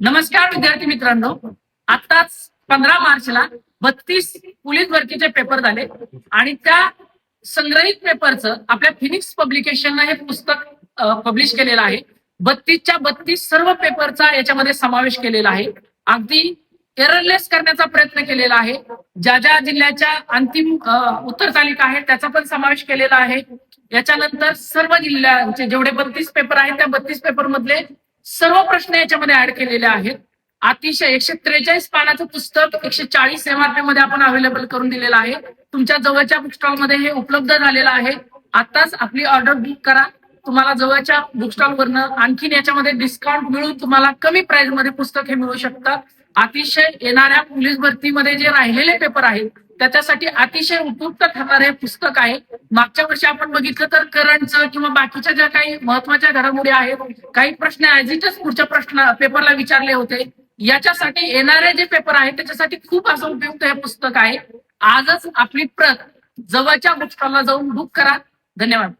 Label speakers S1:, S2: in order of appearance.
S1: नमस्कार विद्यार्थी मित्रांनो. आताच 15 मार्चला 32 पोलीस भरतीचे पेपर झाले आणि त्या संग्रहित पेपरचं आपल्या फिनिक्स पब्लिकेशननं हे पुस्तक पब्लिश केलेलं आहे. 32च्या 32 सर्व पेपरचा याच्यामध्ये समावेश केलेला आहे. अगदी एररलेस करण्याचा प्रयत्न केलेला आहे. ज्या ज्या जिल्ह्याच्या अंतिम उत्तर तालिका आहे त्याचा पण समावेश केलेला आहे. याच्यानंतर सर्व जिल्ह्यांचे जेवढे 32 पेपर आहेत त्या 32 पेपर मधले सर्व प्रश्न याच्यामध्ये ऍड केलेले आहेत. अतिशय 143 पानाचं पुस्तक 140 MRP मध्ये आपण अवेलेबल करून दिलेलं आहे. तुमच्या जवळच्या बुक स्टॉल मध्ये हे उपलब्ध झालेलं आहे. आताच आपली ऑर्डर बुक करा. तुम्हाला जवळच्या बुक स्टॉल वरनं आणखीन याच्यामध्ये डिस्काउंट मिळून तुम्हाला कमी प्राइस मध्ये पुस्तक हे मिळू शकतं. अतिशय येणाऱ्या पोलीस भरतीमध्ये जे राहिलेले पेपर आहेत त्याच्यासाठी अतिशय उपयुक्त ठरणारे हे पुस्तक आहे. मागच्या वर्षी आपण बघितलं तर करंटचं किंवा बाकीच्या ज्या काही महत्वाच्या घडामोडी आहेत काही प्रश्न ऍजिटच पुढच्या प्रश्न पेपरला विचारले होते. याच्यासाठी येणारे जे पेपर आहेत त्याच्यासाठी खूप असं उपयुक्त हे पुस्तक आहे. आजच आपली प्रत जवळच्या बुक स्टॉलला जाऊन बुक करा. धन्यवाद.